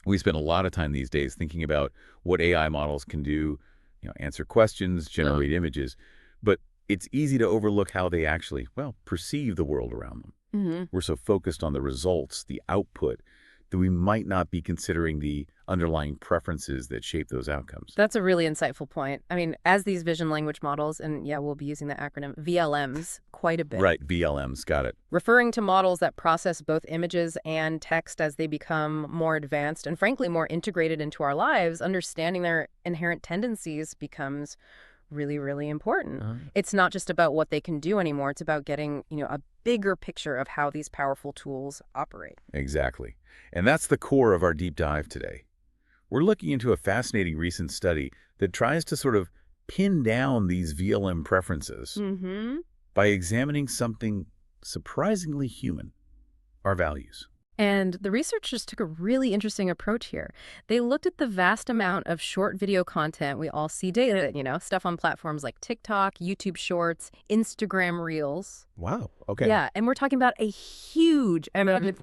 We spend a lot of time these days thinking about what AI models can do, answer questions, generate images, but it's easy to overlook how they actually, well, perceive the world around them. We're so focused on the results, the output, that we might not be considering the underlying preferences that shape those outcomes. That's a really insightful point. I mean, as these vision language models, and yeah, we'll be using the acronym VLMs quite a bit. Right, VLMs, got it. Referring to models that process both images and text as they become more advanced and frankly more integrated into our lives, understanding their inherent tendencies becomes really, really important. It's not just about what they can do anymore. It's about getting, a bigger picture of how these powerful tools operate. Exactly. And that's the core of our deep dive today. We're looking into a fascinating recent study that tries to sort of pin down these VLM preferences by examining something surprisingly human, our values. And the researchers took a really interesting approach here. They looked at the vast amount of short video content we all see daily, stuff on platforms like TikTok, YouTube Shorts, Instagram Reels. Wow, okay. Yeah, and we're talking about a huge amount of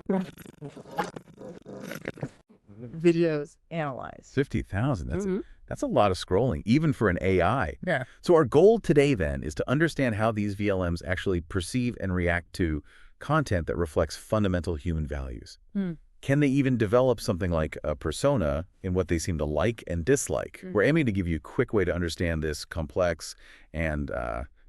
videos analyzed. 50,000, that's a lot of scrolling, even for an AI. Yeah. So our goal today, then, is to understand how these VLMs actually perceive and react to content that reflects fundamental human values. Can they even develop something like a persona in what they seem to like and dislike? We're aiming to give you a quick way to understand this complex and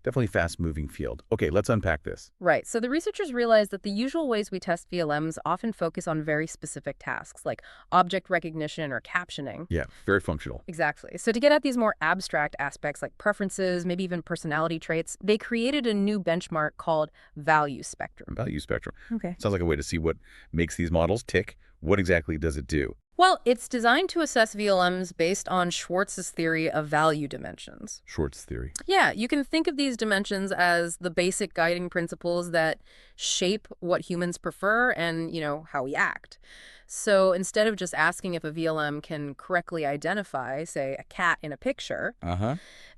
definitely fast-moving field. Okay, let's unpack this. Right. So the researchers realized that the usual ways we test VLMs often focus on very specific tasks like object recognition or captioning. Yeah, very functional. Exactly. So to get at these more abstract aspects like preferences, maybe even personality traits, they created a new benchmark called value spectrum. Value spectrum. Okay. Sounds like a way to see what makes these models tick. What exactly does it do? Well, it's designed to assess VLMs based on Schwartz's theory of value dimensions. Schwartz theory. Yeah, you can think of these dimensions as the basic guiding principles that shape what humans prefer and, how we act. So instead of just asking if a VLM can correctly identify, say, a cat in a picture,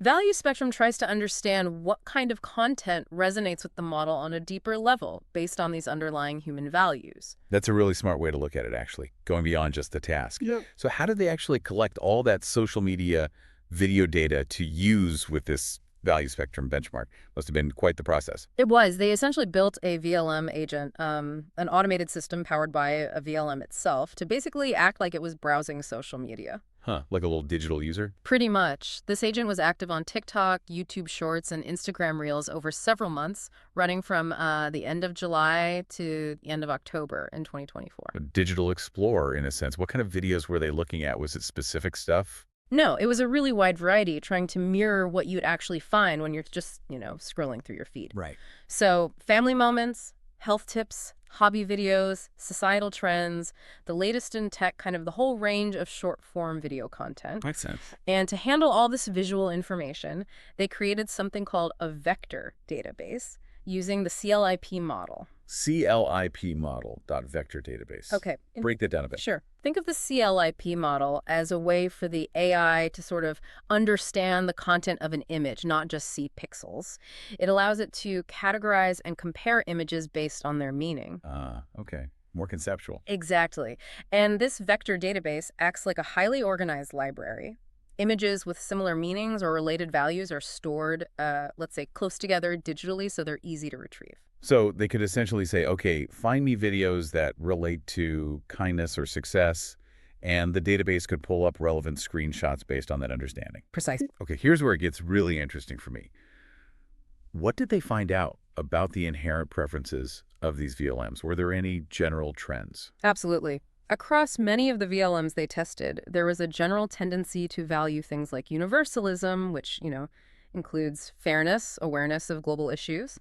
Value Spectrum tries to understand what kind of content resonates with the model on a deeper level based on these underlying human values. That's a really smart way to look at it, actually, going beyond just the task. Yep. So how did they actually collect all that social media video data to use with this value spectrum benchmark? Must have been quite the process. It was. They essentially built a VLM agent, an automated system powered by a VLM itself, to basically act like it was browsing social media. Huh, like a little digital user? Pretty much. This agent was active on TikTok, YouTube Shorts, and Instagram Reels over several months, running from the end of July to the end of October in 2024. A digital explorer, in a sense. What kind of videos were they looking at? Was it specific stuff? No, it was a really wide variety, trying to mirror what you'd actually find when you're just, scrolling through your feed. Right. So family moments, health tips, hobby videos, societal trends, the latest in tech, kind of the whole range of short-form video content. Makes sense. And to handle all this visual information, they created something called a vector database using the CLIP model. CLIP model .vector database. Okay. Break that down a bit. Sure. Think of the CLIP model as a way for the AI to sort of understand the content of an image, not just see pixels. It allows it to categorize and compare images based on their meaning. Okay. More conceptual. Exactly. And this vector database acts like a highly organized library. Images with similar meanings or related values are stored, let's say, close together digitally, so they're easy to retrieve. So they could essentially say, okay, find me videos that relate to kindness or success, and the database could pull up relevant screenshots based on that understanding. Precisely. Okay, here's where it gets really interesting for me. What did they find out about the inherent preferences of these VLMs? Were there any general trends? Absolutely. Across many of the VLMs they tested, there was a general tendency to value things like universalism, which, includes fairness, awareness of global issues,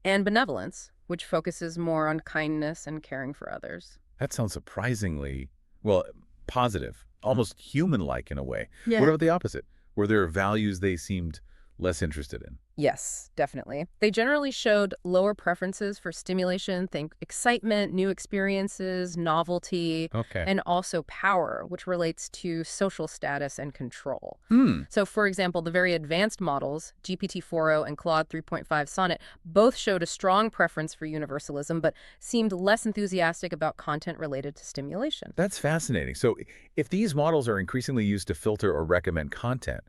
and benevolence, which focuses more on kindness and caring for others. That sounds surprisingly, well, positive, almost human-like in a way. Yeah. What about the opposite? Were there values they seemed less interested in? Yes, definitely. They generally showed lower preferences for stimulation, think excitement, new experiences, novelty, Okay. and also power, which relates to social status and control. Hmm. So, for example, the very advanced models, GPT-4o and Claude 3.5 Sonnet, both showed a strong preference for universalism, but seemed less enthusiastic about content related to stimulation. That's fascinating. So if these models are increasingly used to filter or recommend content,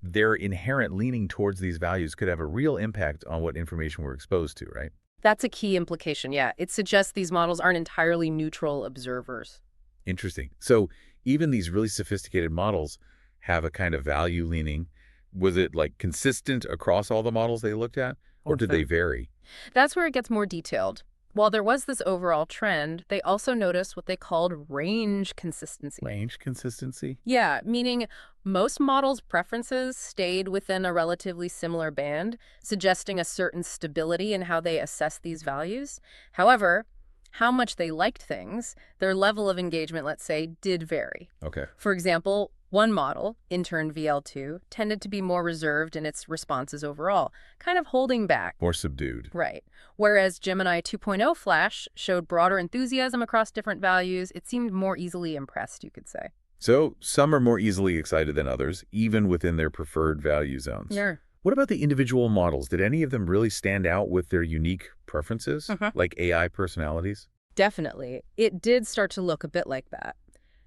their inherent leaning towards these values could have a real impact on what information we're exposed to, right? That's a key implication, yeah. It suggests these models aren't entirely neutral observers. Interesting. So even these really sophisticated models have a kind of value leaning. Was it like consistent across all the models they looked at, or did they vary? That's where it gets more detailed. While there was this overall trend, they also noticed what they called range consistency. Range consistency? Yeah, meaning most models' preferences stayed within a relatively similar band, suggesting a certain stability in how they assess these values. However, how much they liked things, their level of engagement, let's say, did vary. Okay. For example, one model, Intern VL2, tended to be more reserved in its responses overall, kind of holding back. More subdued. Right. Whereas Gemini 2.0 Flash showed broader enthusiasm across different values, it seemed more easily impressed, you could say. So some are more easily excited than others, even within their preferred value zones. Yeah. What about the individual models? Did any of them really stand out with their unique preferences, like AI personalities? Definitely. It did start to look a bit like that.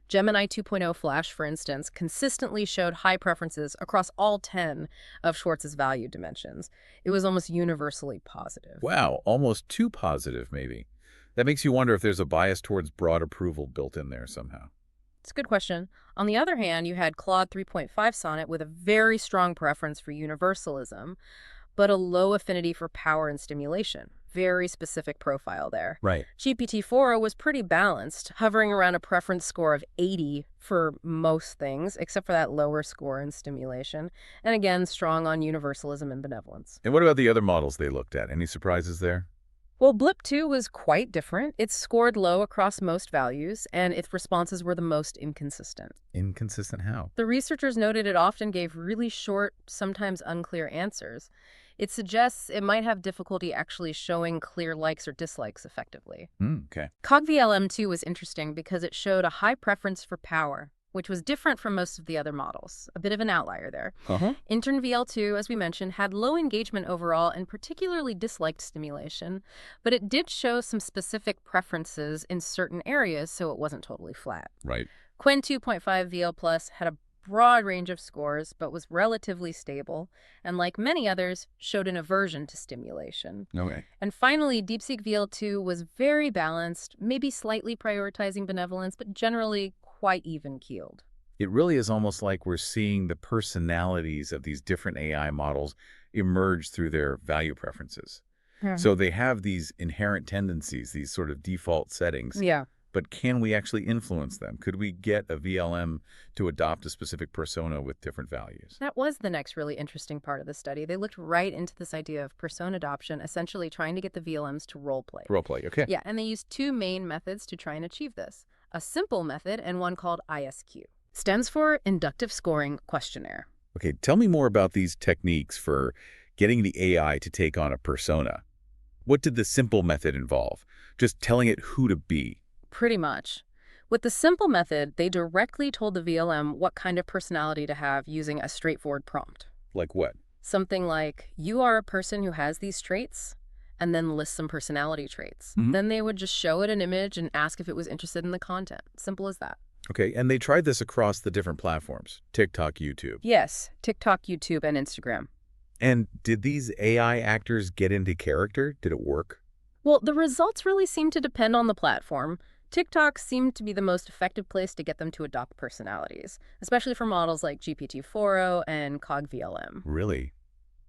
Gemini 2.0 Flash, for instance, consistently showed high preferences across all 10 of Schwartz's value dimensions. It was almost universally positive. Wow, almost too positive, maybe. That makes you wonder if there's a bias towards broad approval built in there somehow. It's a good question. On the other hand, you had Claude 3.5 Sonnet with a very strong preference for universalism, but a low affinity for power and stimulation. Very specific profile there. Right. GPT-4o was pretty balanced, hovering around a preference score of 80 for most things, except for that lower score in stimulation. And again, strong on universalism and benevolence. And what about the other models they looked at? Any surprises there? Well, Blip 2 was quite different. It scored low across most values, and its responses were the most inconsistent. Inconsistent how? The researchers noted it often gave really short, sometimes unclear answers. It suggests it might have difficulty actually showing clear likes or dislikes effectively. Okay. CogVLM2 was interesting because it showed a high preference for power, which was different from most of the other models. A bit of an outlier there. Intern VL2, as we mentioned, had low engagement overall and particularly disliked stimulation, but it did show some specific preferences in certain areas, so it wasn't totally flat. Right. Quen 2.5 VL Plus had a broad range of scores, but was relatively stable, and like many others, showed an aversion to stimulation. Okay. And finally, DeepSeek VL2 was very balanced, maybe slightly prioritizing benevolence, but generally quite even-keeled. It really is almost like we're seeing the personalities of these different AI models emerge through their value preferences. So they have these inherent tendencies, these sort of default settings. Yeah. But can we actually influence them? Could we get a VLM to adopt a specific persona with different values? That was the next really interesting part of the study. They looked right into this idea of persona adoption, essentially trying to get the VLMs to role play. Role play, okay. Yeah, and they used two main methods to try and achieve this. A simple method and one called ISQ. Stands for Inductive Scoring Questionnaire. Okay, tell me more about these techniques for getting the AI to take on a persona. What did the simple method involve? Just telling it who to be? Pretty much. With the simple method, they directly told the VLM what kind of personality to have using a straightforward prompt. Like what? Something like, you are a person who has these traits, and then list some personality traits. Then they would just show it an image and ask if it was interested in the content. Simple as that. Okay, and they tried this across the different platforms, TikTok, YouTube. Yes, TikTok, YouTube, and Instagram. And did these AI actors get into character? Did it work? Well, the results really seem to depend on the platform. TikTok seemed to be the most effective place to get them to adopt personalities, especially for models like GPT-4o and CogVLM. Really?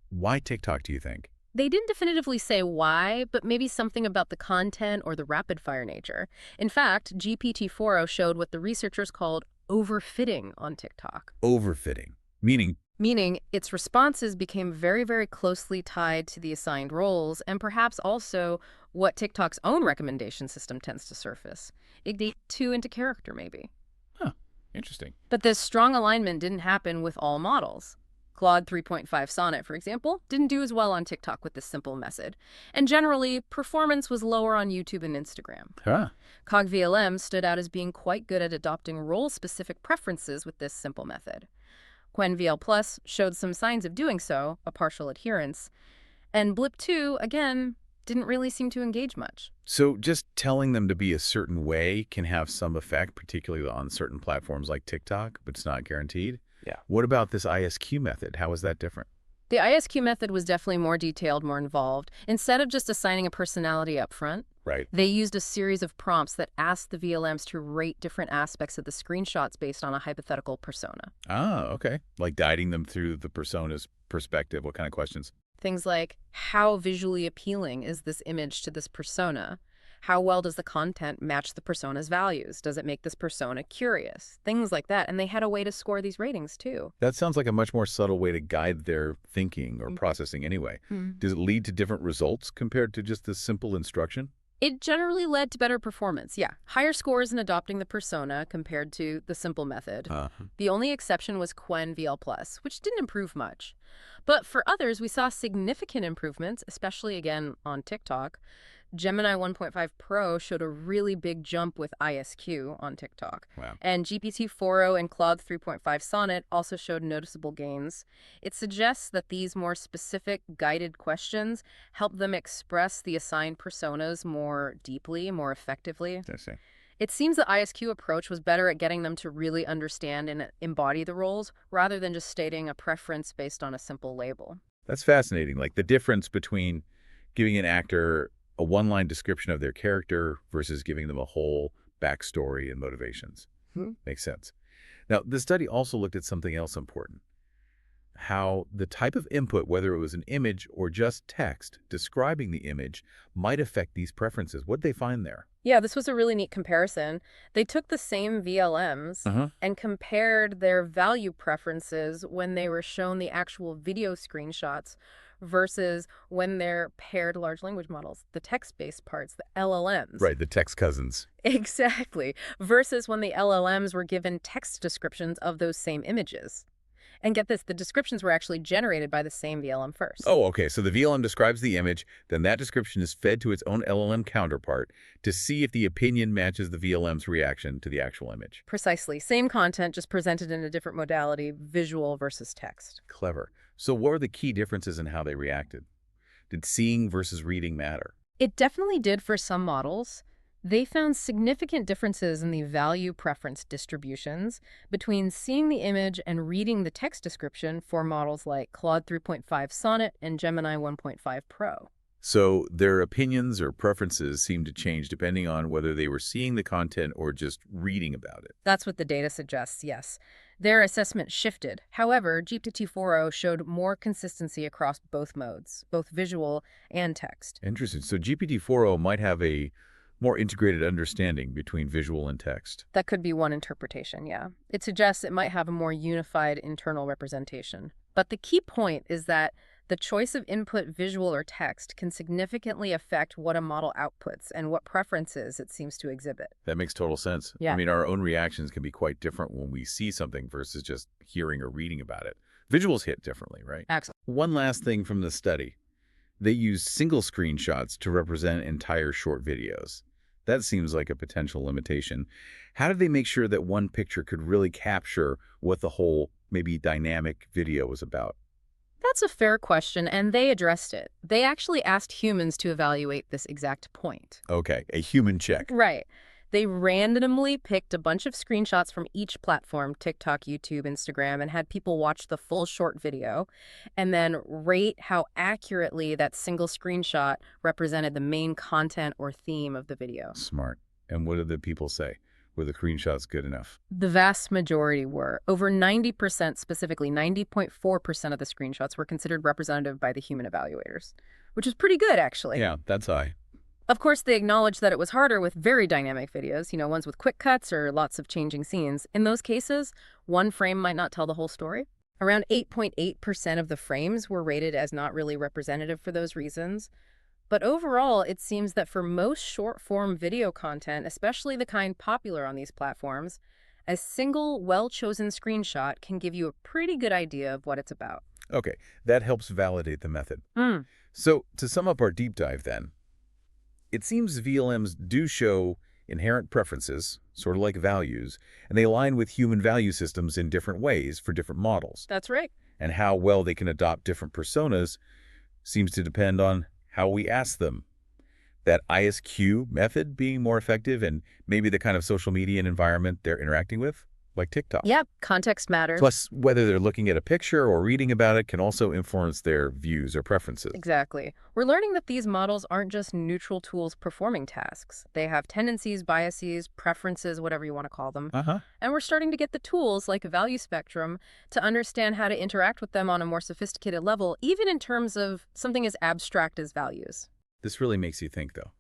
Why TikTok, do you think? They didn't definitively say why, but maybe something about the content or the rapid-fire nature. In fact, GPT-4o showed what the researchers called overfitting on TikTok. Overfitting, meaning Its responses became very, very closely tied to the assigned roles and perhaps also what TikTok's own recommendation system tends to surface. It got too into character, maybe. Huh, interesting. But this strong alignment didn't happen with all models. Claude 3.5 Sonnet, for example, didn't do as well on TikTok with this simple method. And generally, performance was lower on YouTube and Instagram. Huh. CogVLM stood out as being quite good at adopting role-specific preferences with this simple method. QuenVL Plus showed some signs of doing so, a partial adherence. And Blip2, again, didn't really seem to engage much. So just telling them to be a certain way can have some effect, particularly on certain platforms like TikTok, but it's not guaranteed. Yeah. What about this ISQ method? How is that different? The ISQ method was definitely more detailed, more involved. Instead of just assigning a personality up front, Right. they used a series of prompts that asked the VLMs to rate different aspects of the screenshots based on a hypothetical persona. Ah, okay. Like guiding them through the persona's perspective. What kind of questions? Things like, how visually appealing is this image to this persona? How well does the content match the persona's values? Does it make this persona curious? Things like that. And they had a way to score these ratings, too. That sounds like a much more subtle way to guide their thinking or processing anyway. Does it lead to different results compared to just this simple instruction? It generally led to better performance, yeah. Higher scores in adopting the persona compared to the simple method. The only exception was QuenVL+, which didn't improve much. But for others, we saw significant improvements, especially, again, on TikTok. Gemini 1.5 Pro showed a really big jump with ISQ on TikTok. Wow. And GPT-4o and Claude 3.5 Sonnet also showed noticeable gains. It suggests that these more specific guided questions help them express the assigned personas more deeply, more effectively. I see. It seems the ISQ approach was better at getting them to really understand and embody the roles rather than just stating a preference based on a simple label. That's fascinating. Like the difference between giving an actor a one-line description of their character versus giving them a whole backstory and motivations. Makes sense. Now, the study also looked at something else important. How the type of input, whether it was an image or just text describing the image, might affect these preferences. What did they find there? Yeah, this was a really neat comparison. They took the same VLMs and compared their value preferences when they were shown the actual video screenshots versus when they're paired large language models, the text-based parts, the LLMs. Right, the text cousins. Exactly. Versus when the LLMs were given text descriptions of those same images. And get this, the descriptions were actually generated by the same VLM first. Oh, okay. So the VLM describes the image, then that description is fed to its own LLM counterpart to see if the opinion matches the VLM's reaction to the actual image. Precisely. Same content, just presented in a different modality, visual versus text. Clever. So what are the key differences in how they reacted? Did seeing versus reading matter? It definitely did for some models. They found significant differences in the value preference distributions between seeing the image and reading the text description for models like Claude 3.5 Sonnet and Gemini 1.5 Pro. So their opinions or preferences seemed to change depending on whether they were seeing the content or just reading about it. That's what the data suggests, yes. Their assessment shifted. However, GPT-4o showed more consistency across both modes, both visual and text. Interesting. So GPT-4o might have a more integrated understanding between visual and text. That could be one interpretation, yeah. It suggests it might have a more unified internal representation. But the key point is that the choice of input, visual or text, can significantly affect what a model outputs and what preferences it seems to exhibit. That makes total sense. Yeah. I mean, our own reactions can be quite different when we see something versus just hearing or reading about it. Visuals hit differently, right? Excellent. One last thing from the study. They used single screenshots to represent entire short videos. That seems like a potential limitation. How did they make sure that one picture could really capture what the whole, maybe dynamic video was about? That's a fair question, and they addressed it. They actually asked humans to evaluate this exact point. Okay, a human check. Right. They randomly picked a bunch of screenshots from each platform, TikTok, YouTube, Instagram, and had people watch the full short video and then rate how accurately that single screenshot represented the main content or theme of the video. Smart. And what did the people say? Were the screenshots good enough? The vast majority were. Over 90%, specifically 90.4% of the screenshots were considered representative by the human evaluators, which is pretty good, actually. Yeah, that's high. Of course, they acknowledged that it was harder with very dynamic videos, ones with quick cuts or lots of changing scenes. In those cases, one frame might not tell the whole story. Around 8.8% of the frames were rated as not really representative for those reasons. But overall, it seems that for most short-form video content, especially the kind popular on these platforms, a single, well-chosen screenshot can give you a pretty good idea of what it's about. Okay, that helps validate the method. Hmm, So, to sum up our deep dive then, it seems VLMs do show inherent preferences, sort of like values, and they align with human value systems in different ways for different models. that's right. And how well they can adopt different personas seems to depend on how we ask them. That ISQ method being more effective and maybe the kind of social media and environment they're interacting with, like TikTok. Yeah, context matters. Plus, whether they're looking at a picture or reading about it can also influence their views or preferences. Exactly. We're learning that these models aren't just neutral tools performing tasks. They have tendencies, biases, preferences, whatever you want to call them. Uh-huh. And we're starting to get the tools, like a value spectrum, to understand how to interact with them on a more sophisticated level, even in terms of something as abstract as values. This really makes you think, though.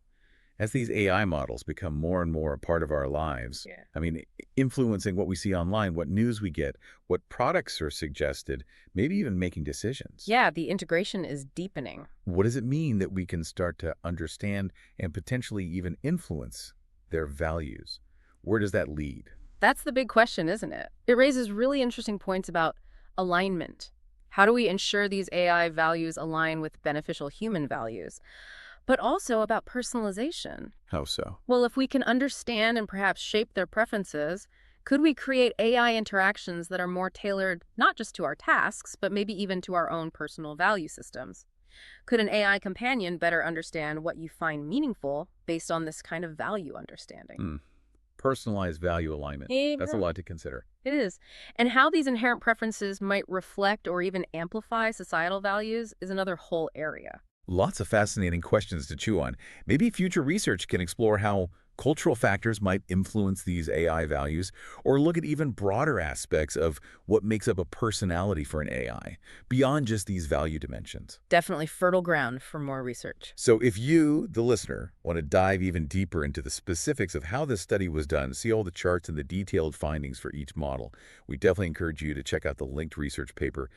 As these AI models become more and more a part of our lives, Yeah. I mean, influencing what we see online, what news we get, what products are suggested, maybe even making decisions. Yeah, the integration is deepening. What does it mean that we can start to understand and potentially even influence their values? Where does that lead? That's the big question, isn't it? It raises really interesting points about alignment. How do we ensure these AI values align with beneficial human values? But also about personalization. How so? Well, if we can understand and perhaps shape their preferences, could we create AI interactions that are more tailored not just to our tasks, but maybe even to our own personal value systems? Could an AI companion better understand what you find meaningful based on this kind of value understanding? Hmm. Personalized value alignment. That's a Yeah, lot to consider. it is. And how these inherent preferences might reflect or even amplify societal values is another whole area. Lots of fascinating questions to chew on. Maybe future research can explore how cultural factors might influence these AI values, or look at even broader aspects of what makes up a personality for an AI, beyond just these value dimensions. Definitely fertile ground for more research. So if you, the listener, want to dive even deeper into the specifics of how this study was done, see all the charts and the detailed findings for each model, we definitely encourage you to check out the linked research paper.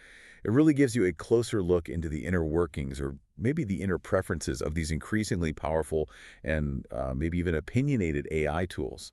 It really gives you a closer look into the inner workings or maybe the inner preferences of these increasingly powerful and maybe even opinionated AI tools.